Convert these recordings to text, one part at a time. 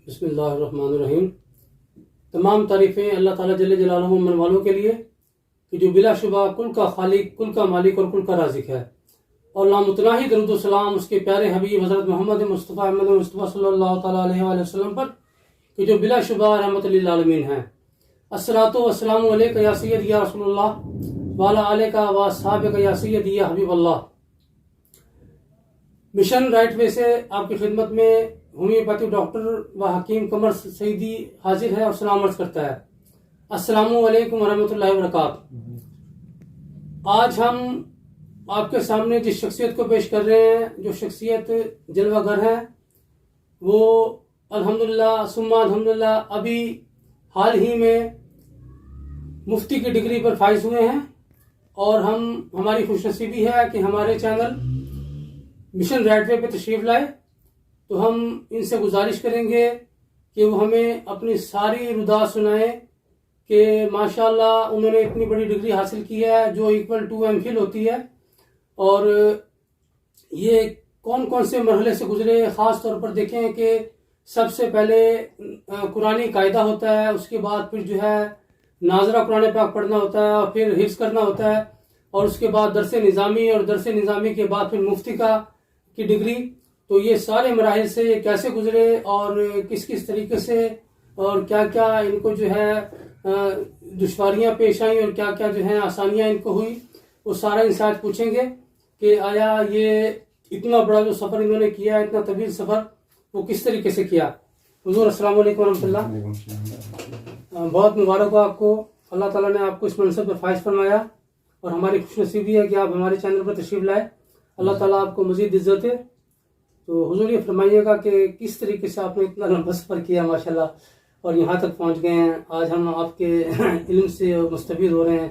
بسم اللہ الرحمن الرحیم۔ تمام تعریفیں اللہ تعالیٰ جل جلالہ من والوں کے لیے کہ جو بلا شبہ کل کا خالق، کل کا مالک اور کل کا رازق ہے، اور لامتناہی درود و سلام اس کے پیارے حبیب حضرت محمد مصطفیٰ صلی اللہ تعالیٰ علیہ وآلہ وسلم پر کہ جو بلا شبہ رحمت للعالمین ہیں۔ الصلاۃ والسلام علیک یا سید یا رسول اللہ وعلی آلک و اصحابک یا سید یا حبیب اللہ۔ مشن رائٹ وے سے آپ کی خدمت میں ہومیوپیتھک ڈاکٹر و حکیم قمر سعیدی حاضر ہے اور سلام عرض کرتا ہے۔ السلام علیکم ورحمۃ اللہ وبرکاتہ۔ آج ہم آپ کے سامنے جس شخصیت کو پیش کر رہے ہیں، جو شخصیت جلوہ گر ہے، وہ الحمدللہ ثم الحمدللہ ابھی حال ہی میں مفتی کی ڈگری پر فائز ہوئے ہیں، اور ہماری خوش نصیبی ہے کہ ہمارے چینل مشن رائٹ وے پہ تشریف لائے، تو ہم ان سے گزارش کریں گے کہ وہ ہمیں اپنی ساری ردا سنائیں کہ ماشاءاللہ انہوں نے اتنی بڑی ڈگری حاصل کی ہے جو ایکول ٹو ایم فل ہوتی ہے، اور یہ کون کون سے مرحلے سے گزرے۔ خاص طور پر دیکھیں کہ سب سے پہلے قرآنی قاعدہ ہوتا ہے، اس کے بعد پھر جو ہے ناظرہ قرآن پاک پڑھنا ہوتا ہے، اور پھر حفظ کرنا ہوتا ہے، اور اس کے بعد درس نظامی، اور درس نظامی کے بعد پھر مفتی کی ڈگری۔ تو یہ سارے مراحل سے یہ کیسے گزرے اور کس کس طریقے سے، اور کیا کیا ان کو جو ہے دشواریاں پیش آئیں اور کیا کیا جو ہیں آسانیاں ان کو ہوئی، وہ سارا ان سے آج پوچھیں گے کہ آیا یہ اتنا بڑا جو سفر انہوں نے کیا، اتنا طویل سفر، وہ کس طریقے سے کیا۔ حضور السلام علیکم ورحمۃ اللہ۔ بہت مبارک ہو آپ کو، اللہ تعالیٰ نے آپ کو اس منصب پر فائز فرمایا، اور ہماری خوش نصیبی ہے کہ آپ ہمارے چینل پر تشریف لائے۔ اللہ تعالیٰ آپ کو مزید عزت ہے۔ تو حضور یہ فرمائیے گا کہ کس طریقے سے آپ نے اتنا لمبا سفر کیا ماشاءاللہ، اور یہاں تک پہنچ گئے ہیں، آج ہم آپ کے علم سے مستفید ہو رہے ہیں،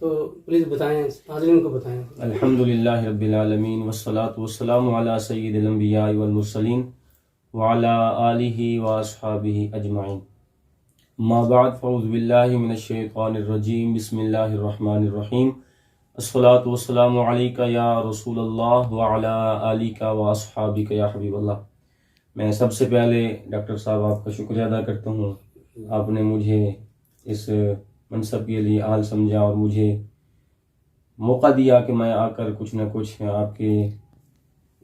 تو پلیز بتائیں، حاضرین کو بتائیں۔ الحمدللہ رب العالمین والصلاة والسلام علی سید الانبیاء والمرسلین وعلی آلہ واصحابہ اجمعین۔ ما بعد فاعوذ باللہ من الشیطان الرجیم، بسم اللہ الرحمن الرحیم۔ الصلاۃ والسلام علیک یا رسول اللہ وعلی آلک واصحابک یا حبیب اللہ۔ میں سب سے پہلے ڈاکٹر صاحب آپ کا شکریہ ادا کرتا ہوں، آپ نے مجھے اس منصب کے لیے اہل سمجھا اور مجھے موقع دیا کہ میں آ کر کچھ نہ کچھ آپ کے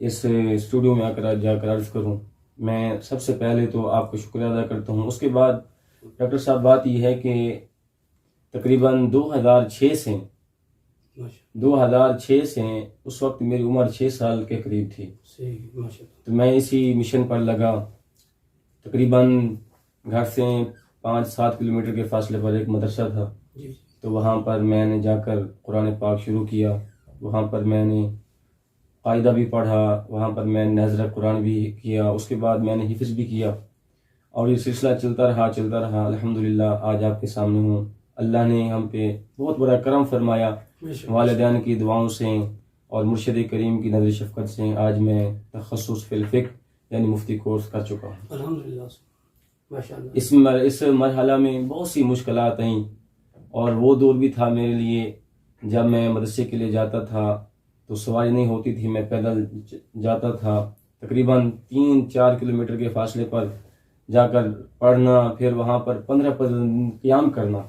اس اسٹوڈیو میں جا کر عرض کروں۔ میں سب سے پہلے تو آپ کا شکریہ ادا کرتا ہوں۔ اس کے بعد ڈاکٹر صاحب بات یہ ہے کہ تقریباً 2006 سے اس وقت میری عمر 6 سال کے قریب تھی، تو میں اسی مشن پر لگا۔ تقریباً گھر سے 5-7 کلومیٹر کے فاصلے پر ایک مدرسہ تھا، تو وہاں پر میں نے جا کر قرآن پاک شروع کیا۔ وہاں پر میں نے قاعدہ بھی پڑھا، وہاں پر میں نے نظر قرآن بھی کیا، اس کے بعد میں نے حفظ بھی کیا، اور یہ سلسلہ چلتا رہا۔ الحمدللہ آج آپ کے سامنے ہوں۔ اللہ نے ہم پہ بہت بڑا کرم فرمایا، والدین کی دعاؤں سے اور مرشد کریم کی نظر شفقت سے آج میں تخصص فی الفقہ یعنی مفتی کورس کر چکا ہوں۔ الحمدللہ ماشاءاللہ۔ اس مرحلہ میں بہت سی مشکلات آئیں، اور وہ دور بھی تھا میرے لیے جب میں مدرسے کے لیے جاتا تھا تو سواری نہیں ہوتی تھی، میں پیدل جاتا تھا، تقریباً 3-4 کلومیٹر کے فاصلے پر جا کر پڑھنا، پھر وہاں پر 15 قیام کرنا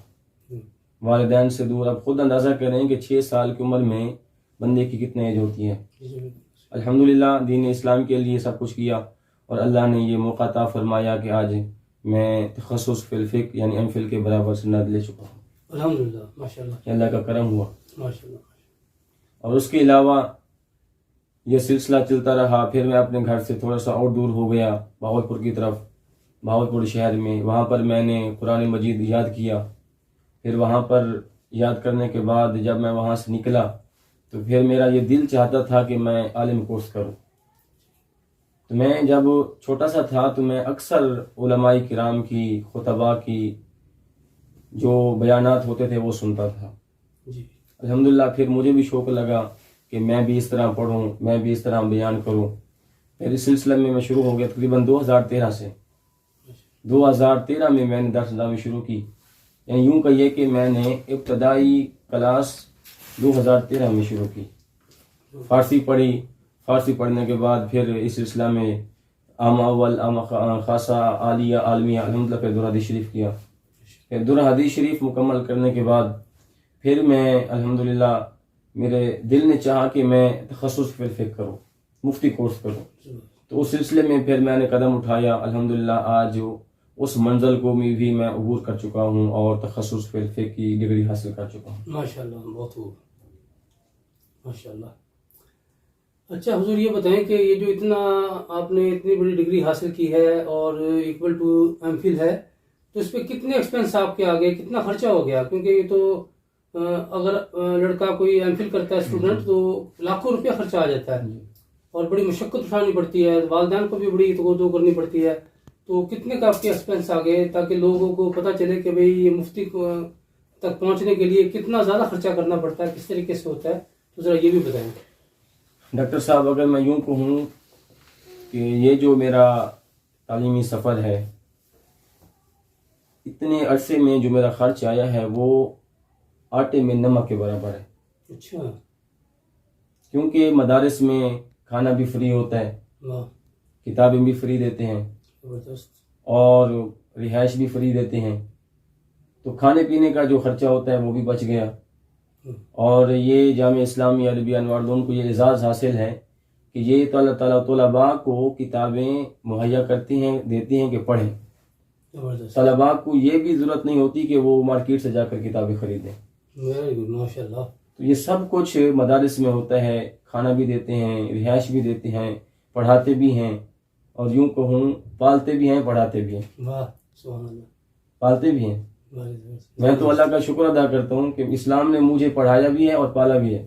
والدین سے دور۔ اب خود اندازہ کریں کہ 6 سال کی عمر میں بندے کی کتنے ایج ہوتی ہے۔ الحمدللہ دین اسلام کے لیے سب کچھ کیا، اور اللہ نے یہ موقع عطا فرمایا کہ آج میں تخصص فی الفقہ یعنی ایم فل کے برابر سند لے چکا ہوں۔ الحمدللہ ماشاءاللہ، اللہ کا کرم ہوا۔ ماشاءاللہ۔ اور اس کے علاوہ یہ سلسلہ چلتا رہا۔ پھر میں اپنے گھر سے تھوڑا سا اور دور ہو گیا، بہاولپور کی طرف، بہاولپور شہر میں۔ وہاں پر میں نے قرآن مجید یاد کیا۔ پھر وہاں پر یاد کرنے کے بعد جب میں وہاں سے نکلا تو پھر میرا یہ دل چاہتا تھا کہ میں عالم کورس کروں۔ تو میں جب چھوٹا سا تھا تو میں اکثر علماء کرام کی، خطباء کی جو بیانات ہوتے تھے وہ سنتا تھا۔ الحمدللہ پھر مجھے بھی شوق لگا کہ میں بھی اس طرح پڑھوں، میں بھی اس طرح بیان کروں۔ پھر اس سلسلے میں شروع ہو گیا تقریباً 2013 سے۔ 2013 میں نے درس نظامی شروع کی، یعنی یوں کہیے کہ میں نے ابتدائی کلاس 2013 میں شروع کی۔ فارسی پڑھی، فارسی پڑھنے کے بعد پھر اس سلسلہ میں عام اول، عام خاصہ، عالیہ، عالمیہ، الحمدللہ پھر درہ حدیث شریف کیا. پھر درہ حدیث شریف مکمل کرنے کے بعد پھر میں الحمدللہ میرے دل نے چاہا کہ میں تخصص فی الفقہ کروں، مفتی کورس کروں. تو اس سلسلے میں پھر میں نے قدم اٹھایا. الحمدللہ آج اس منزل کو بھی میں عبور کر چکا ہوں اور تخصص فی الفقہ کی ڈگری حاصل کر چکا ہوں. ماشاءاللہ، بہت خوب، ماشاءاللہ. اچھا حضور یہ بتائیں کہ یہ جو اتنا آپ نے اتنی بڑی ڈگری حاصل کی ہے اور ایکول ٹو ایم فل ہے، تو اس پہ کتنے ایکسپینس آپ کے آ گئے، کتنا خرچہ ہو گیا؟ کیونکہ یہ تو اگر لڑکا کوئی ایم فل کرتا ہے اسٹوڈنٹ تو لاکھوں روپیہ خرچہ آ جاتا ہے اور بڑی مشقت اٹھانی پڑتی ہے، والدین کو بھی بڑی توجہ کرنی پڑتی ہے. تو کتنے کا آپ کے ایکسپینس آ گئے تاکہ لوگوں کو پتہ چلے کہ بھئی یہ مفتی تک پہنچنے کے لیے کتنا زیادہ خرچہ کرنا پڑتا ہے، کس طریقے سے ہوتا ہے؟ تو ذرا یہ بھی بتائیں. ڈاکٹر صاحب اگر میں یوں کہوں کہ یہ جو میرا تعلیمی سفر ہے، اتنے عرصے میں جو میرا خرچ آیا ہے وہ آٹے میں نمک کے برابر ہے. اچھا. کیونکہ مدارس میں کھانا بھی فری ہوتا ہے، واہ، کتابیں بھی فری دیتے ہیں زبردست. اور رہائش بھی فری دیتے ہیں، تو کھانے پینے کا جو خرچہ ہوتا ہے وہ بھی بچ گیا. اور یہ جامعہ اسلامیہ عربیہ انوار العلوم کو یہ اعزاز حاصل ہے کہ یہ طلباء کو کتابیں مہیا کرتی ہیں، دیتی ہیں کہ پڑھیں. زبردست. طلباء کو یہ بھی ضرورت نہیں ہوتی کہ وہ مارکیٹ سے جا کر کتابیں خریدیں. ویری گڈ، ماشاء اللہ. تو یہ سب کچھ مدارس میں ہوتا ہے، کھانا بھی دیتے ہیں، رہائش بھی دیتے ہیں، پڑھاتے بھی ہیں، اور یوں کہوں پالتے بھی ہیں، پڑھاتے بھی ہیں. واہ، سبحان اللہ. پالتے بھی ہیں. میں تو اللہ کا شکر ادا کرتا ہوں کہ اسلام نے مجھے پڑھایا بھی ہے اور پالا بھی ہے.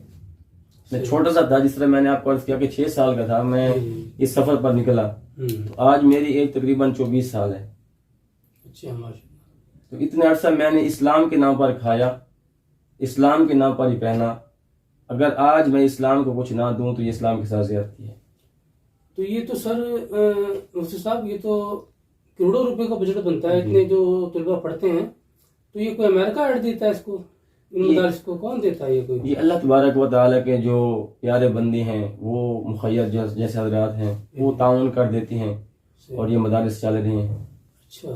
میں چھوٹا سا تھا، جس طرح میں نے آپ کو عرض کیا کہ 6 سال کا تھا میں اس سفر پر نکلا، تو آج میری ایج تقریباً 24 سال ہے. اچھا، ماشاء اللہ. تو اتنے عرصہ میں نے اسلام کے نام پر کھایا، اسلام کے نام پر ہی پہنا. اگر آج میں اسلام کو کچھ نہ دوں تو یہ اسلام کے ساتھ زیادتی ہے. تو یہ تو سر مفتی صاحب یہ تو کروڑوں روپے کا بجٹ بنتا ہے، اتنے جو طلباء پڑھتے ہیں. تو یہ کوئی امریکہ ایڈ دیتا ہے اس کو، ان مدارس کو کون دیتا ہے؟ یہ کوئی یہ اللہ تبارک و تعالیٰ کے جو پیارے بندے ہیں، وہ مخیر جیسے حضرات ہیں، وہ تعاون کر دیتی ہیں اور یہ مدارس چل رہے ہیں. اچھا.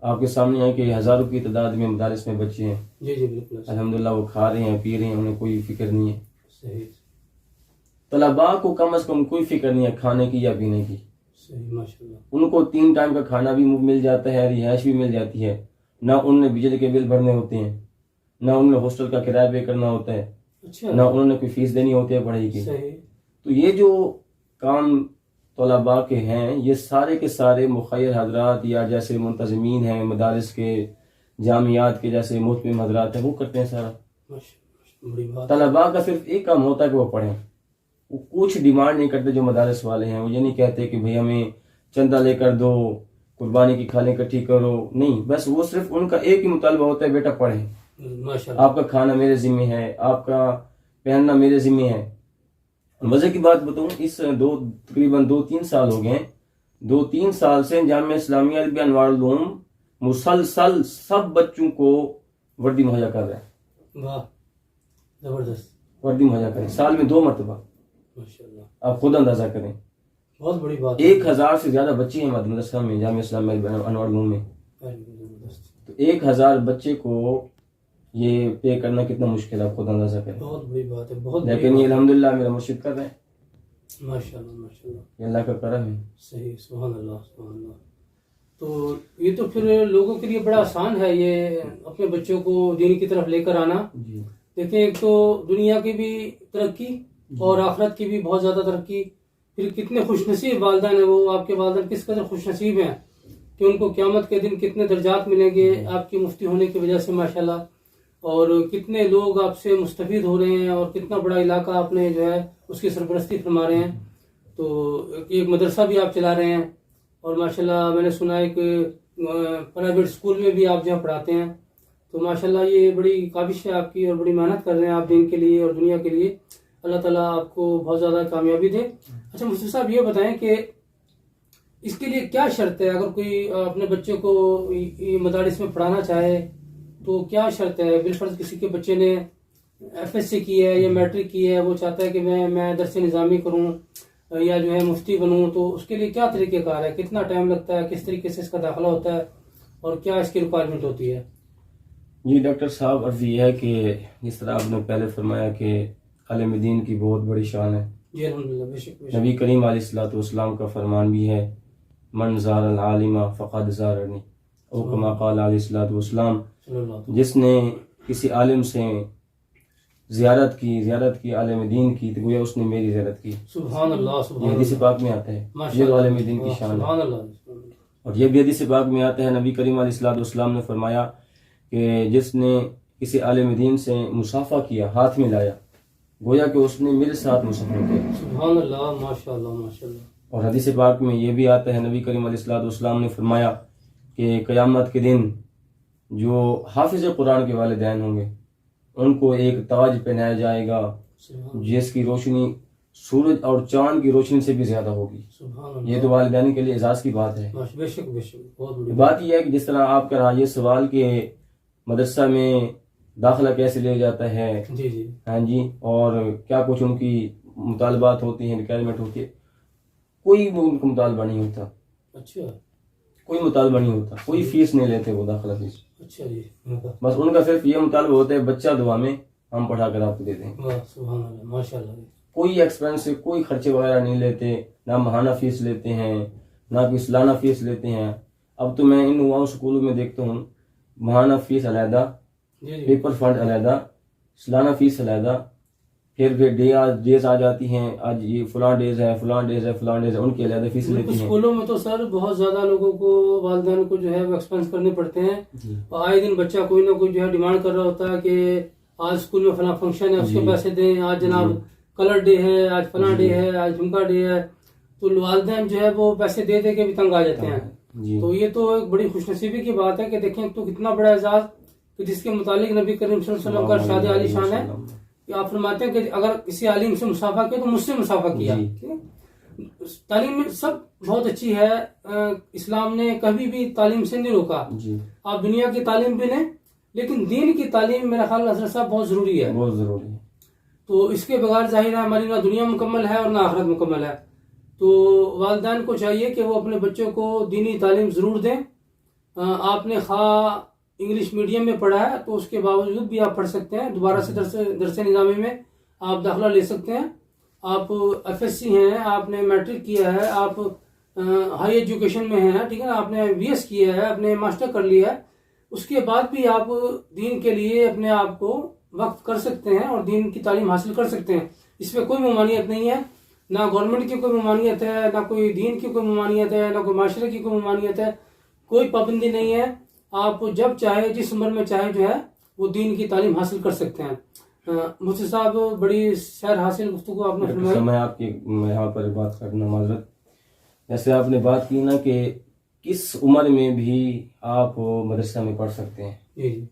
آپ کے سامنے ہے کہ ہزاروں کی تعداد میں مدارس میں بچے ہیں. جی جی بالکل. الحمدللہ وہ کھا رہے ہیں، پی رہے ہیں، انہیں کوئی فکر نہیں ہے. صحیح. طلباء کو کم از کم کوئی فکر نہیں ہے کھانے کی یا پینے کی. صحیح، ماشاء اللہ. ان کو 3 ٹائم کا کھانا بھی مل جاتا ہے، رہائش بھی مل جاتی ہے. نہ انہوں نے بجلی کے بل بھرنے ہوتے ہیں، نہ انہوں نے ہاسٹل کا کرایہ پے کرنا ہوتا ہے، اچھا. نہ انہوں نے کوئی فیس دینی ہوتی ہے پڑھائی کی. صحیح. تو یہ جو کام طلباء کے ہیں، یہ سارے کے سارے مخیر حضرات یا جیسے منتظمین ہیں مدارس کے، جامعات کے جیسے محتمم حضرات ہیں، وہ کرتے ہیں سارا. بڑی بات. طلباء کا صرف ایک کام ہوتا ہے کہ وہ پڑھیں. وہ کچھ ڈیمانڈ نہیں کرتے. جو مدارس والے ہیں وہ یہ نہیں کہتے کہ بھئی ہمیں چندہ لے کر دو، قربانی کی کھالیں اکٹھی کرو، نہیں. بس وہ صرف ان کا ایک ہی مطالبہ ہوتا ہے، بیٹا پڑھیں. ماشاءاللہ. آپ کا کھانا میرے ذمہ ہے، آپ کا پہننا میرے ذمہ ہے. مزے کی بات بتاؤں، اس تقریباً 2-3 سال ہو گئے، 2-3 سال سے جامعہ اسلامیہ عربیہ انوار العلوم مسلسل سب بچوں کو وردی مہیا کر رہا ہے. واہ، زبردست. وردی مہیا کریں سال میں 2 مرتبہ. ماشاءاللہ. آپ خود اندازہ کریں، بہت بڑی بات. 1000 سے زیادہ بچے ہیں مدرسہ میں، جامعہ اسلامیہ عربیہ انوار العلوم میں. تو 1000 بچے کو یہ پے کرنا کتنا مشکل ہے، آپ خود اندازہ کریں. بہت بڑی بات ہے، بہت. لیکن یہ الحمدللہ میرا مرشد کر رہے ہیں. ماشاءاللہ، ماشاءاللہ. یہ اللہ کا کرم ہے. صحیح، سبحان اللہ، سبحان اللہ. تو یہ تو پھر لوگوں کے لیے بڑا آسان ہے یہ اپنے بچوں کو دین کی طرف لے کر آنا. جی. دیکھیں، ایک تو دنیا کی بھی ترقی اور آخرت کی بھی بہت زیادہ ترقی. پھر کتنے خوش نصیب والدین ہیں، وہ آپ کے والدین کس قدر خوش نصیب ہیں کہ ان کو قیامت کے دن کتنے درجات ملیں گے آپ کی مفتی ہونے کی وجہ سے ماشاءاللہ. اور کتنے لوگ آپ سے مستفید ہو رہے ہیں اور کتنا بڑا علاقہ آپ نے جو ہے اس کی سرپرستی فرما رہے ہیں. تو ایک مدرسہ بھی آپ چلا رہے ہیں اور ماشاءاللہ میں نے سنا ہے کہ پرائیویٹ اسکول میں بھی آپ جہاں پڑھاتے ہیں. تو ماشاءاللہ یہ بڑی کاوش ہے آپ کی اور بڑی محنت کر رہے ہیں آپ دین کے لیے اور دنیا کے لیے. اللہ تعالیٰ آپ کو بہت زیادہ کامیابی دے. اچھا مفتی صاحب یہ بتائیں کہ اس کے لیے کیا شرط ہے؟ اگر کوئی اپنے بچے کو مدارس میں پڑھانا چاہے تو کیا شرط ہے؟ بالفرض کسی کے بچے نے ایف ایس سی کی ہے یا میٹرک کی ہے، وہ چاہتا ہے کہ میں درس نظامی کروں یا جو ہے مفتی بنوں تو اس کے لیے کیا طریقہ کار ہے, کتنا ٹائم لگتا ہے, کس طریقے سے اس کا داخلہ ہوتا ہے اور کیا اس کی ریکوائرمنٹ ہوتی ہے؟ جی ڈاکٹر صاحب, عرض یہ ہے کہ جس طرح آپ نے پہلے فرمایا کہ عالم دین کی بہت بڑی شان ہے. جی الحمدللہ, بے شک بے شک. نبی کریم علیہ الصلوۃ والسلام کا فرمان بھی ہے, من زار العالم فقد زارنی, او کما قال علیہ الصلوۃ والسلام, صلی اللہ علیہ جس نے کسی عالم سے زیارت کی عالم دین کی تو گویا اس نے میری زیارت کی. سبحان اللہ, سبحان یہ حدیث پاک میں آتا ہے, یہ تو عالم دین کی شان ہے. سبحان اللہ. اور یہ بھی حدیث پاک میں آتا ہے, نبی کریم علیہ الصلوۃ والسلام نے فرمایا کہ جس نے کسی عالم دین سے مصافحہ کیا, ہاتھ میں لایا, گویا کہ اس نے میرے ساتھ مصافحہ کیا. سبحان اللہ, ماشاء اللہ ماشاء اللہ. اور حدیث پاک میں یہ بھی آتا ہے, نبی کریم علیہ الصلوۃ والسلام نے فرمایا کہ قیامت کے دن جو حافظ قرآن کے والدین ہوں گے ان کو ایک تاج پہنایا جائے گا جس کی روشنی سورج اور چاند کی روشنی سے بھی زیادہ ہوگی. سبحان اللہ. یہ تو والدین کے لیے اعزاز کی بات ہے. بے شک بے شک, بہت بڑی بات یہ ہے کہ جس طرح آپ کا رہا یہ سوال کہ مدرسہ میں داخلہ کیسے لیا جاتا ہے, جی جی ہاں جی, اور کیا کچھ ان کی مطالبات ہوتی ہیں, ریکوائرمنٹ ہوتی ہے, کوئی ان کا مطالبہ نہیں ہوتا. اچھا, کوئی مطالبہ نہیں ہوتا, کوئی فیس نہیں لیتے وہ داخلہ فیس. اچھا جی, بس ان کا صرف یہ مطالبہ ہوتا ہے بچہ دعا میں ہم پڑھا کر آپ کو دے دیں. واہ سبحان اللہ, ماشاء اللہ. کوئی ایکسپینس, کوئی خرچے وغیرہ نہیں لیتے, نہ ماہانہ فیس لیتے ہیں نہ کوئی سالانہ فیس لیتے ہیں. اب تو میں ان نواؤں سکولوں میں دیکھتا ہوں ماہانہ فیس علیحدہ, جی جی پیپر فنڈ علیحدہ, سالانہ فیس علیحدہ, پھر ڈیز آ جاتی ہیں, آج یہ فلاں ڈیز ہے فلاں ڈیز ہے فلاں ڈیز ہے, ان کی علیحدہ فیس لیتی ہیں. اسکولوں میں تو سر بہت زیادہ لوگوں کو, والدین کو جو ہے وہ ایکسپینس کرنے پڑتے ہیں. اور آئے دن بچہ کوئی نہ کوئی جو ہے ڈیمانڈ کر رہا ہوتا ہے کہ آج اسکول میں فلاں فنکشن ہے اس کے پیسے دیں, آج جناب کلر ڈے ہے, آج فلاں ڈے ہے, آج جھمکا ڈے ہے. تو والدین جو ہے وہ پیسے دے دے کے بھی تنگ آ جاتے ہیں. تو یہ تو ایک بڑی خوش نصیبی کی بات ہے کہ دیکھیں تو کتنا بڑا اعزاز کہ جس کے متعلق نبی کریم صلی اللہ علیہ وسلم کا ارشاد عالی شان ہے کہ آپ فرماتے ہیں کہ اگر کسی عالم سے مصافحہ کیا تو مجھ سے مصافحہ کیا. تعلیم میں سب بہت اچھی ہے, اسلام نے کبھی بھی تعلیم سے نہیں روکا. آپ دنیا کی تعلیم بھی لیں لیکن دین کی تعلیم میرا خیال حضرت صاحب بہت ضروری ہے, بہت ضروری ہے. تو اس کے بغیر ظاہر ہے ہماری نہ دنیا مکمل ہے اور نہ آخرت مکمل ہے. تو والدین کو چاہیے کہ وہ اپنے بچوں کو دینی تعلیم ضرور دیں. آپ نے خواہ انگلش میڈیم میں پڑھا ہے تو اس کے باوجود بھی آپ پڑھ سکتے ہیں, دوبارہ سے درس نظامی میں آپ داخلہ لے سکتے ہیں. آپ ایف ایس سی ہیں, آپ نے میٹرک کیا ہے, آپ ہائی ایجوکیشن میں ہیں, ٹھیک ہے نا, آپ نے بی ایس کیا ہے, آپ نے ماسٹر کر لیا ہے, اس کے بعد بھی آپ دین کے لیے اپنے آپ کو وقف کر سکتے ہیں اور دین کی تعلیم حاصل کر سکتے ہیں. اس میں کوئی ممانعت نہیں ہے, نہ گورنمنٹ کی کوئی ممانعت ہے, نہ کوئی دین کی کوئی ممانعت ہے, نہ کوئی معاشرے کی کوئی ممانعت ہے, کوئی پابندی نہیں ہے. آپ جب چاہے جس عمر میں چاہے جو ہے وہ دین کی تعلیم حاصل کر سکتے ہیں. مفتی صاحب بڑی سیر حاصل گفتگو آپ نے فرمائی. میں آپ کی یہاں پر بات کرنا معذرت, جیسے آپ نے بات کی نا کہ کس عمر میں بھی آپ مدرسہ میں پڑھ سکتے ہیں. جی جی,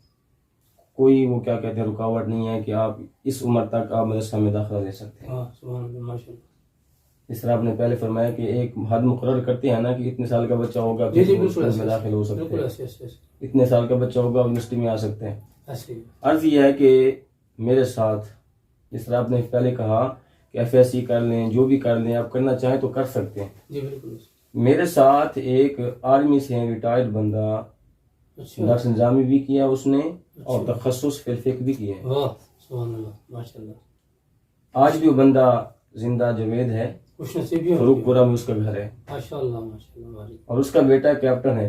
کوئی وہ کیا کہتے ہیں رکاوٹ نہیں ہے کہ آپ اس عمر تک آپ مدرسہ میں داخلہ لے سکتے ہیں. سبحان اللہ, ماشاء اللہ. اس طرح آپ نے پہلے فرمایا کہ ایک حد مقرر کرتے ہیں نا کہ اتنے سال کا بچہ ہوگا جی جی پھر بالکل میں داخل ہو سکتے بالکل ہیں, ایسے اتنے سال کا بچہ ہوگا یونیورسٹی میں آ سکتے ہیں. ایسے. عرض یہ ہے کہ میرے ساتھ جس طرح آپ نے پہلے کہا کہ ایف ایس سی کر لیں, جو بھی کر لیں, آپ کرنا چاہیں تو کر سکتے ہیں. جی بالکل. میرے ساتھ ایک آرمی سے ریٹائرڈ بندہ, درس نظامی بھی کیا اس نے اور تخصص فی الفقہ بھی کیا ہے. سبحان اللہ, ماشاء اللہ. آج بھی وہ بندہ زندہ جاوید ہے, خوش نصیبی فروخ پورہ میں اس کا گھر ہے, ماشاء اللہ ماشاء اللہ. اور اس کا بیٹا کیپٹن ہے.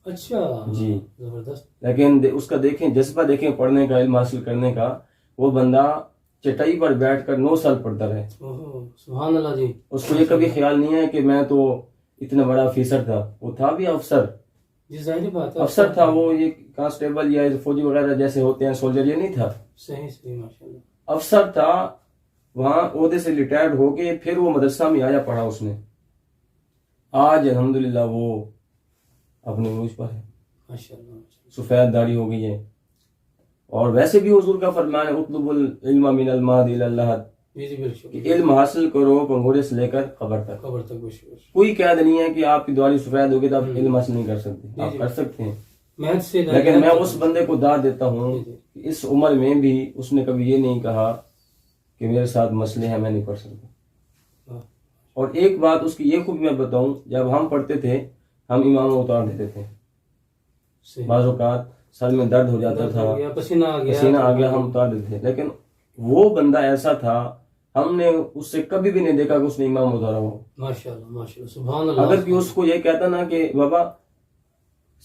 اچھا جی, زبردست. لیکن اس کا دیکھیں جذبہ دیکھیں پڑھنے کا, علم حاصل کرنے کا. وہ بندہ چٹائی پر بیٹھ کر 9 سال پڑھتا رہے. سبحان اللہ جی. اس کو یہ کبھی خیال نہیں ہے کہ میں تو اتنا بڑا افیسر تھا. وہ تھا بھی افسر, جی ظاہری بات ہے, افسر تھا وہ, یہ کانسٹیبل یا فوجی وغیرہ جیسے ہوتے ہیں سولجر, یہ نہیں تھا. صحیح صحیح, ماشاء اللہ. افسر تھا, وہاں عہدے سے ریٹائرڈ ہو کے پھر وہ مدرسہ میں آیا, پڑھا اس نے. آج الحمدللہ وہ اپنے عروج پر ہے, ماشاء اللہ. سفید داڑھی ہو گئی ہے. اور ویسے بھی حضور کا فرمان ہے اطلب العلم من المہد الی اللحد, جی جی بالکل, کہ علم حاصل کرو پنگھوڑے سے لے کر قبر تک. قبر تک. کوئی قید نہیں ہے کہ آپ کی داڑھی سفید ہوگی تو آپ علم حاصل نہیں کر سکتے, آپ کر سکتے ہیں. لیکن میں اس بندے کو داد دیتا ہوں کہ اس عمر میں بھی اس نے کبھی یہ نہیں کہا کہ میرے ساتھ مسئلے ہیں میں نہیں پڑھ سکتا. اور ایک بات اس کی یہ خوبی میں بتاؤں، جب ہم پڑھتے تھے ہم امام اتار دیتے تھے، صحیح. بعض اوقات سر میں درد ہو جاتا تھا، پسینہ آ گیا ہم اتار دیتے تھے، لیکن وہ بندہ ایسا تھا ہم نے اس سے کبھی بھی نہیں دیکھا کہ اس نے امام اتارا ہو. ماشاءاللہ ماشاءاللہ سبحان اللہ. اگر کہ اس کو یہ کہتا نا کہ بابا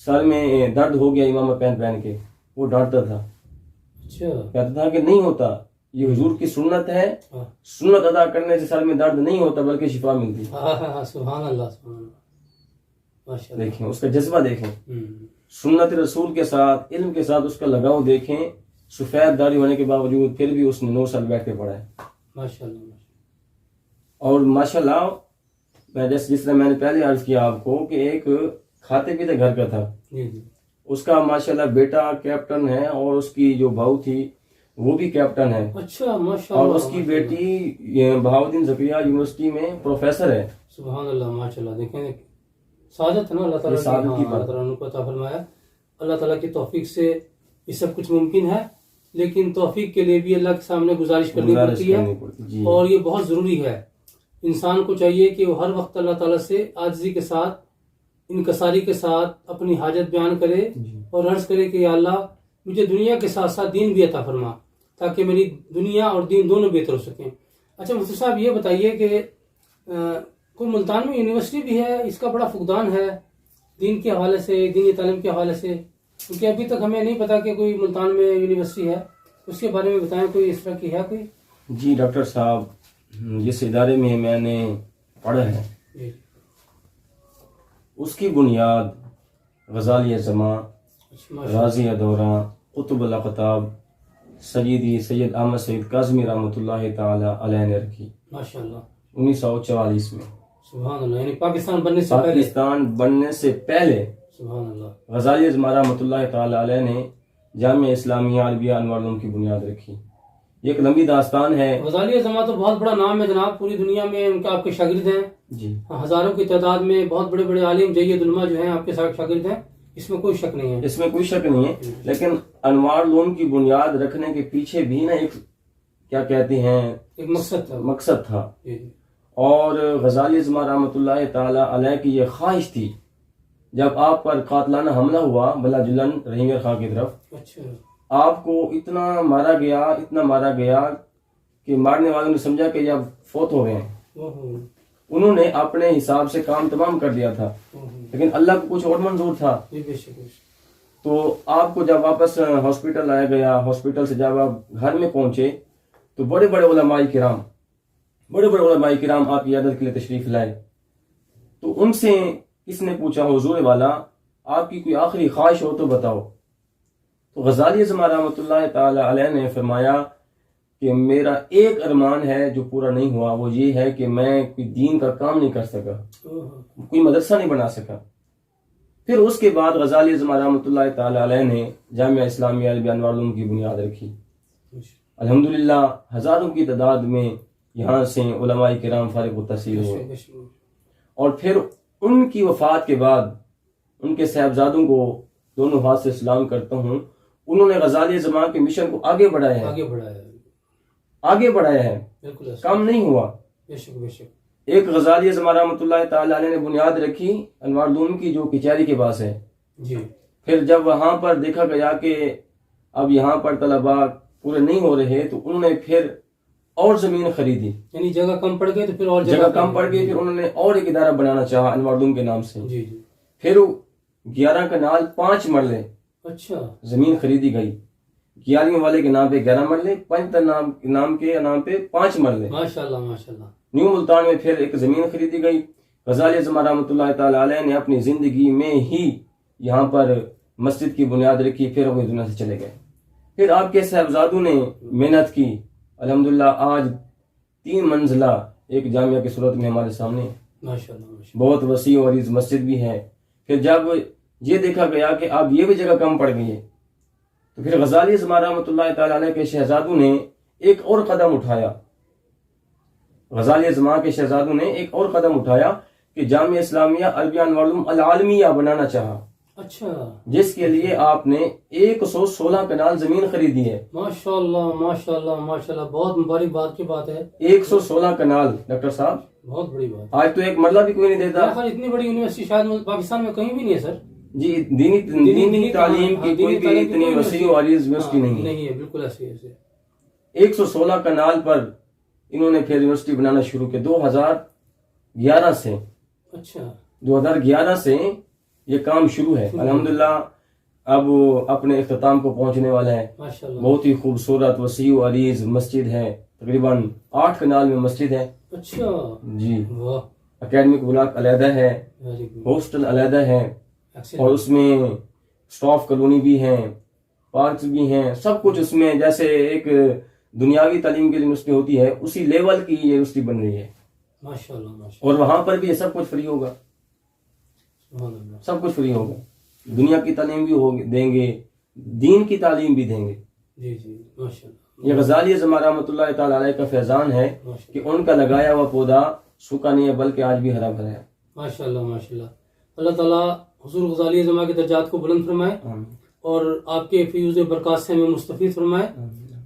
سر میں درد ہو گیا امام پہن کے، وہ ڈانٹتا تھا، اچھا کہتا تھا کہ نہیں ہوتا، یہ حضور کی سنت ہے، سنت ادا کرنے سے سر میں درد نہیں ہوتا بلکہ شفا ملتی. سبحان اللہ سبحان اللہ ماشاءاللہ. دیکھیں اس کا جذبہ، دیکھیں سنت رسول کے ساتھ، علم کے ساتھ اس کا لگاؤ دیکھیں. سفید داڑھی ہونے کے باوجود پھر بھی اس نے 9 سال بیٹھ کے پڑھا ہے. ماشاءاللہ. اور ماشاءاللہ جس طرح میں نے پہلے عرض کیا آپ کو کہ ایک کھاتے پیتے گھر کا تھا، اس کا ماشاءاللہ بیٹا کیپٹن ہے اور اس کی جو بہو تھی وہ بھی کیپٹن ہے. اچھا ماشاءاللہ. اور اس کی بیٹی بہاؤدین زکریا یونیورسٹی میں پروفیسر ہے. سبحان اللہ ماشاءاللہ. دیکھیں سعادت ہے نا، اللہ تعالیٰ کی، اللہ تعالیٰ نے عطا فرمایا. اللہ تعالیٰ کی توفیق سے یہ سب کچھ ممکن ہے، لیکن توفیق کے لیے بھی اللہ کے سامنے گزارش کرنی پڑتی ہے، اور یہ بہت ضروری ہے. انسان کو چاہیے کہ وہ ہر وقت اللہ تعالیٰ سے عاجزی کے ساتھ، انکساری کے ساتھ اپنی حاجت بیان کرے اور عرض کرے کہ یا اللہ مجھے دنیا کے ساتھ ساتھ دین بھی عطا فرما، تاکہ میری دنیا اور دین دونوں بہتر ہو سکیں. اچھا مفتی صاحب یہ بتائیے کہ کوئی ملتان میں یونیورسٹی بھی ہے، اس کا بڑا فقدان ہے دین کے حوالے سے، دینی تعلیم کے حوالے سے، کیونکہ ابھی تک ہمیں نہیں پتا کہ کوئی ملتان میں یونیورسٹی ہے. اس کے بارے میں بتائیں، کوئی اس طرح کی ہے کوئی؟ جی ڈاکٹر صاحب، جس ادارے میں نے پڑھا ہے اس کی بنیاد غزالی زماں، رازی دورہ، قطب الاقطاب سید احمد سعید کاظمی رحمۃ اللہ تعالی علیہ نے رکھی ماشاءاللہ 1944 میں. سبحان اللہ. یعنی پاکستان بننے سے پہلے سبحان اللہ غزالی زماں رحمۃ اللہ تعالی علیہ نے جامعہ اسلامیہ عربیہ انوار العلوم کی بنیاد رکھی. یہ ایک لمبی داستان ہے. غزالی زماں تو بہت بڑا نام ہے جناب، پوری دنیا میں ان کا آپ کے شاگرد ہیں جی، ہزاروں کی تعداد میں، بہت بڑے بڑے عالم جید علماء جو ہیں آپ کے ساتھ شاگرد ہیں، اس میں کوئی شک نہیں ہے. اس میں کوئی شک نہیں ہے، لیکن انوار العلوم کی بنیاد رکھنے کے پیچھے بھی نا ایک کیا کہتے ہیں ایک مقصد تھا. اور غزالی زماں رحمۃ اللہ تعالی علیہ کی یہ خواہش تھی، جب آپ پر قاتلانہ حملہ ہوا بلا جلن رحیم خان کی طرف، اچھا آپ کو اتنا مارا گیا کہ مارنے والوں نے سمجھا کہ اب فوت ہو گئے ہیں. انہوں نے اپنے حساب سے کام تمام کر دیا تھا، لیکن اللہ کو کچھ اور منظور تھا. تو آپ کو جب واپس ہاسپٹل لایا گیا، ہاسپٹل سے جب آپ گھر میں پہنچے تو بڑے بڑے علماء کرام آپ کی عیادت کے لیے تشریف لائے. تو ان سے کس نے پوچھا، حضور والا آپ کی کوئی آخری خواہش ہو تو بتاؤ. تو غزالی زماں رحمۃ اللہ تعالی علیہ نے فرمایا کہ میرا ایک ارمان ہے جو پورا نہیں ہوا، وہ یہ ہے کہ میں کوئی دین کا کام نہیں کر سکا، کوئی مدرسہ نہیں بنا سکا. پھر اس کے بعد غزالی زماں رحمۃ اللہ تعالی علیہ نے جامعہ اسلامیہ عربیہ انوار العلوم کی بنیاد رکھی. الحمدللہ ہزاروں کی تعداد میں یہاں سے علماء کرام فارغ التحصیل ہوئے. اور پھر ان کی وفات کے بعد ان کے صاحبزادوں کو دونوں ہاتھ سے سلام کرتا ہوں، انہوں نے غزالی زماں کے مشن کو آگے بڑھایا ہے، کام نہیں ہوا. ایک غزالی زماں رحمۃ اللہ تعالی علیہ نے بنیاد رکھی انوار العلوم کی، جو کچہری کے پاس ہے. پھر جب وہاں پر دیکھا گیا کہ اب یہاں پر طلباء پورے نہیں ہو رہے تو انہوں نے پھر اور زمین خریدی، یعنی جگہ کم پڑ گئی تو پھر اور جگہ کم پڑ گئی، پھر انہوں نے اور ایک ادارہ بنانا چاہا انوار العلوم کے نام سے. پھر 11 کنال 5 مرلے اچھا زمین خریدی گئی. 11ویں والے کے نام پہ 11 مرلے، پنجتر نام پہ 5 مرلے. ماشاءاللہ. نیو ملتان میں پھر ایک زمین خریدی گئی. غزالی زماں رحمۃ اللہ تعالی علیہ نے اپنی زندگی میں ہی یہاں پر مسجد کی بنیاد رکھی، پھر وہ دنیا سے چلے گئے. پھر آپ کے صاحبزادوں نے محنت کی، الحمدللہ آج 3 منزلہ ایک جامعہ کی صورت میں ہمارے سامنے بہت وسیع اور عریض مسجد بھی ہے. پھر جب یہ دیکھا گیا کہ اب یہ بھی جگہ کم پڑ گئی ہے تو پھر غزالی زماں رحمۃ اللہ تعالی علیہ کے شہزادوں نے ایک اور قدم اٹھایا. غزالی زماں کے شہزادوں نے ایک اور قدم اٹھایا کہ جامعہ اسلامیہ عربیہ انوار العلوم العالمیہ بنانا چاہا. اچھا جس کے لیے آپ نے 116 کنال زمین خریدی ہے. ماشاء اللہ ماشاء اللہ ماشاء اللہ، بہت مبارک بات کی بات ہے. 116 کنال ڈاکٹر صاحب، بہت بڑی بات. آج تو ایک مرلہ بھی کوئی نہیں دیتا. اتنی بڑی یونیورسٹی شاید پاکستان میں کہیں بھی نہیں ہے سر. جی، دینی تعلیم کی کوئی بھی اتنی وسیع و عریض یونیورسٹی نہیں ہے. بالکل ایسے 116 کنال پر انہوں نے پھر یونیورسٹی بنانا شروع کیا 2011 سے. اچھا 2011 سے یہ کام شروع ہے. الحمدللہ اب وہ اپنے اختتام کو پہنچنے والا ہے. بہت ہی خوبصورت وسیع و عریض مسجد ہے، تقریباً 8 کنال میں مسجد ہے. اچھا جی، اکیڈمک بلاک علیحدہ ہے، ہاسٹل علیحدہ ہے، اور اس میں سٹاف کالونی بھی ہیں، پارکس بھی ہیں، سب کچھ اس میں جیسے ایک دنیاوی تعلیم کی یونیورسٹی ہوتی ہے اسی لیول کی یہ یونیورسٹی بن رہی ہے. اور وہاں پر بھی یہ سب کچھ فری ہوگا. سب کچھ فری ہوگا. دنیا کی تعلیم بھی دیں گے، دین کی تعلیم بھی دیں گے. جی جی ماشاء اللہ. یہ غزالی اعظم رحمۃ اللہ تعالی علیہ کا فیضان ہے کہ ان کا لگایا ہوا پودا سوکھا نہیں ہے بلکہ آج بھی ہرا بھرا ہے. ماشاء اللہ ماشاء اللہ. اللہ تعالیٰ حضور غزالی اعظم کے درجات کو بلند فرمائے اور آپ کے فیوز برکات سے ہمیں مستفید فرمائے.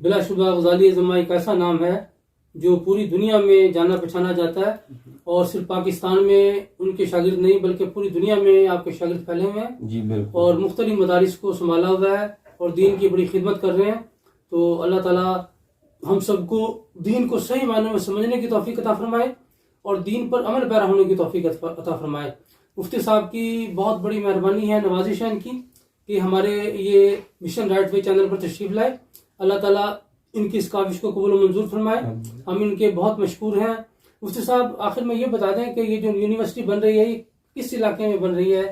بلا شبہ غزالی اعظم ایک ایسا نام ہے جو پوری دنیا میں جانا پہچانا جاتا ہے، اور صرف پاکستان میں ان کے شاگرد نہیں بلکہ پوری دنیا میں آپ کے شاگرد پھیلے ہوئے ہیں. جی بالکل. اور مختلف مدارس کو سنبھالا ہوا ہے اور دین کی بڑی خدمت کر رہے ہیں. تو اللہ تعالیٰ ہم سب کو دین کو صحیح معنوں میں سمجھنے کی توفیق عطا فرمائے اور دین پر عمل پیرا ہونے کی توفیق عطا فرمائے. مفتی صاحب کی بہت بڑی مہربانی ہے، نوازش ہے ان کی کہ ہمارے یہ مشن رائٹ وے چینل پر تشریف لائے. اللہ تعالیٰ ان کی اس کاوش کو قبول و منظور فرمائے. ہم ان کے بہت مشکور ہیں. مفتی صاحب آخر میں یہ بتا دیں کہ یہ جو یونیورسٹی بن رہی ہے یہ کس علاقے میں بن رہی ہے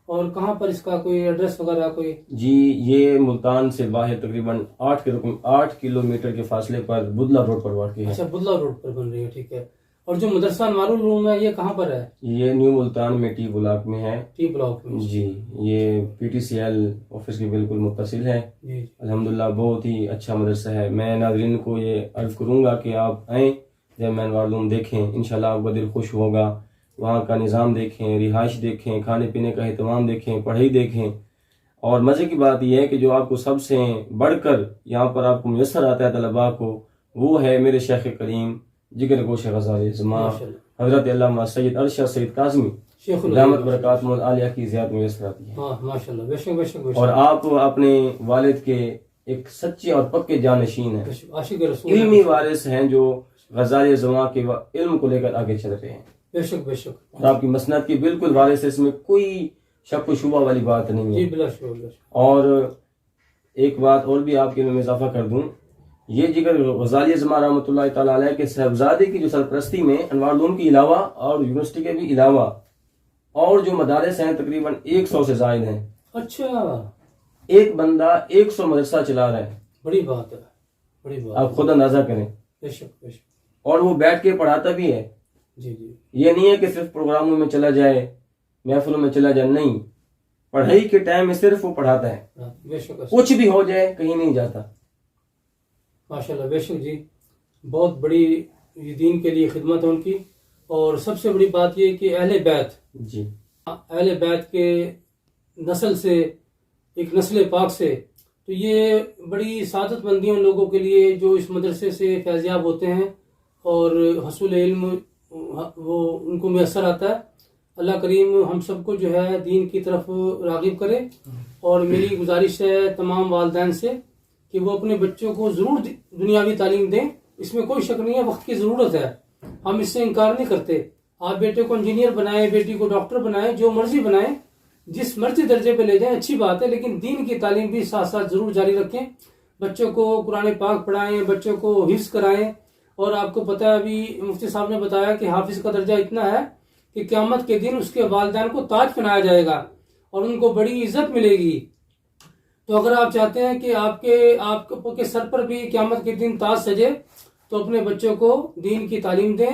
اور کہاں پر اس کا کوئی ایڈریس وغیرہ کوئی؟ جی، یہ ملتان سے باہر تقریباً 8 کلومیٹر کے فاصلے پر بدلہ روڈ پر واقع ہے. اچھا، بدلہ روڈ پر بن رہی ہے، ٹھیک ہے. اور جو مدرسہ انوار العلوم ہے یہ کہاں پر ہے؟ یہ نیو ملتان میں ٹی بلاک میں ہے. ٹی بلاک میں؟ جی، یہ P T C L office کے بالکل متصل ہے. الحمدللہ بہت ہی اچھا مدرسہ ہے. میں ناظرین کو یہ عرض کروں گا کہ آپ آئیں، جب میں انوار العلوم دیکھیں، انشاءاللہ آپ کا دل خوش ہوگا. وہاں کا نظام دیکھیں، رہائش دیکھیں، کھانے پینے کا اہتمام دیکھیں، پڑھائی دیکھیں. اور مزے کی بات یہ ہے کہ جو آپ کو سب سے بڑھ کر یہاں پر آپ کو میسر آتا ہے طلباء کو، وہ ہے میرے شیخ کریم جگر گوش غزالی اعظم حضرت علامہ سید ارشد سید کاظمی دامت برکاتہم العالیہ کی زیارت میسر آتی ہے. ماشاءاللہ، بے شک بے شک. اور آپ اپنے والد کے ایک سچے اور پکے جانشین ہیں، عاشق رسول، علمی وارث ہیں جو غزالی اعظم کے علم کو لے کر آگے چل رہے ہیں. بے شک بے شک. اور آپ کی مسند کی بالکل وارث ہے، اس میں کوئی شک و شبہ والی بات نہیں ہے. جی بلا شبہ. اور ایک بات اور بھی آپ کے میں اضافہ کر دوں، یہ جگر غزالی اعظم رحمۃ اللہ تعالی علیہ کے صاحبزادے کی جو سرپرستی میں انوار العلوم کے علاوہ اور یونیورسٹی کے بھی علاوہ اور جو مدارس ہیں تقریباً 100 سے زائد ہیں. اچھا، ایک بندہ 100 مدرسہ چلا رہا ہے. بڑی بات ہے، بڑی بات. آپ خود اندازہ کریں. بے شک بے شک. اور وہ بیٹھ کے پڑھاتا بھی ہے. جی جی. یہ نہیں ہے کہ صرف پروگراموں میں چلا جائے، محفلوں میں چلا جائے، نہیں، پڑھائی کے ٹائم میں صرف وہ پڑھاتا ہے. بے شک. کچھ بھی ہو جائے کہیں نہیں جاتا. ماشاءاللہ، بے شک جی. بہت بڑی دین کے لیے خدمت ہے ان کی. اور سب سے بڑی بات یہ کہ اہل بیت، جی، اہل بیت کے نسل سے، ایک نسل پاک سے، تو یہ بڑی سعادت مندی ان لوگوں کے لیے جو اس مدرسے سے فیضیاب ہوتے ہیں اور حصول علم وہ ان کو میسر آتا ہے. اللہ کریم ہم سب کو جو ہے دین کی طرف راغب کرے. اور میری گزارش ہے تمام والدین سے کہ وہ اپنے بچوں کو ضرور دنیاوی تعلیم دیں. اس میں کوئی شک نہیں ہے، وقت کی ضرورت ہے، ہم اس سے انکار نہیں کرتے. آپ بیٹے کو انجینئر بنائیں، بیٹی کو ڈاکٹر بنائیں، جو مرضی بنائیں، جس مرضی درجے پہ لے جائیں، اچھی بات ہے، لیکن دین کی تعلیم بھی ساتھ ساتھ ضرور جاری رکھیں. بچوں کو قرآن پاک پڑھائیں، بچوں کو حفظ کرائیں. اور آپ کو پتہ ہے ابھی مفتی صاحب نے بتایا کہ حافظ کا درجہ اتنا ہے کہ قیامت کے دن اس کے والدین کو تاج پہنایا جائے گا اور ان کو بڑی عزت ملے گی. تو اگر آپ چاہتے ہیں کہ آپ کے سر پر بھی قیامت کے دن تاج سجے تو اپنے بچوں کو دین کی تعلیم دیں.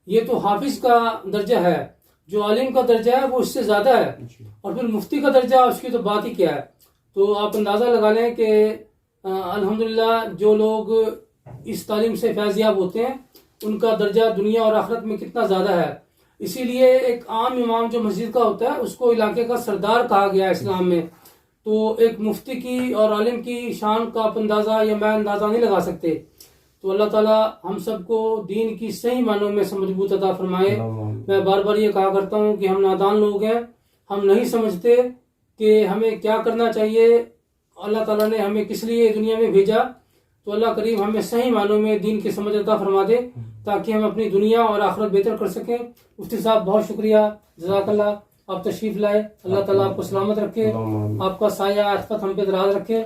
یہ تو حافظ کا درجہ ہے، جو عالم کا درجہ ہے وہ اس سے زیادہ ہے، اور پھر مفتی کا درجہ اس کی تو بات ہی کیا ہے. تو آپ اندازہ لگا لیں کہ الحمدللہ جو لوگ اس تعلیم سے فیضیاب ہوتے ہیں ان کا درجہ دنیا اور آخرت میں کتنا زیادہ ہے. اسی لیے ایک عام امام جو مسجد کا ہوتا ہے اس کو علاقے کا سردار کہا گیا ہے اسلام میں. تو ایک مفتی کی اور عالم کی شان کا آپ اندازہ یا میں اندازہ نہیں لگا سکتے. تو اللہ تعالیٰ ہم سب کو دین کی صحیح معنوں میں سمجھ بوجھ عطا فرمائے. میں بار بار یہ کہا کرتا ہوں کہ ہم نادان لوگ ہیں, ہم نہیں سمجھتے کہ ہمیں کیا کرنا چاہیے, اللہ تعالیٰ نے ہمیں کس لیے دنیا میں بھیجا. تو اللہ کریم ہمیں صحیح معنوں میں دین کی سمجھ عطا فرما دے تاکہ ہم اپنی دنیا اور آخرت بہتر کر سکیں. مفتی صاحب بہت شکریہ, جزاک اللہ, آپ تشریف لائے. اللہ تعالیٰ آپ کو سلامت رکھے, آپ کا سایہ عافیت ہم پہ دراز رکھے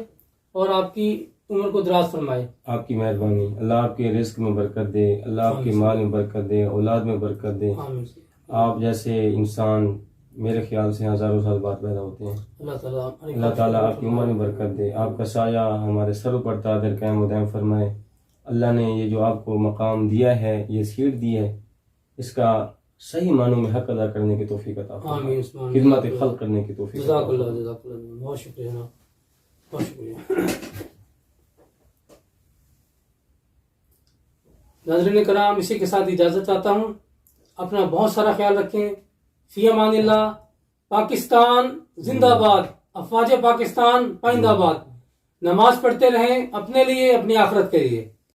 اور آپ کی عمر کو دراز فرمائے. آپ کی مہربانی. اللہ آپ کے رزق میں برکت دے, اللہ آپ کے مال میں برکت دے, اولاد میں برکت دے. آپ جیسے انسان میرے خیال سے ہزاروں سال بعد پیدا ہوتے ہیں. اللہ تعالیٰ آپ کی عمر میں برکت دے, آپ کا سایہ ہمارے سر پر تادر قائم و دائم فرمائے. اللہ نے یہ جو آپ کو مقام دیا ہے, یہ سیٹ دی ہے, اس کا صحیح معنوں میں حق ادا کرنے کی توفیق عطا فرمائے, خدمت خلق کرنے کی توفیق. جزاک اللہ, جزاک اللہ, بہت شکریہ جناب, بہت شکریہ. ناظرین کرام, اسی کے ساتھ اجازت چاہتا ہوں. اپنا بہت سارا خیال رکھیں. فی امان اللہ. پاکستان زندہ باد, افواج پاکستان پائندہ باد. نماز پڑھتے رہیں اپنے لیے, اپنی آخرت کے لیے.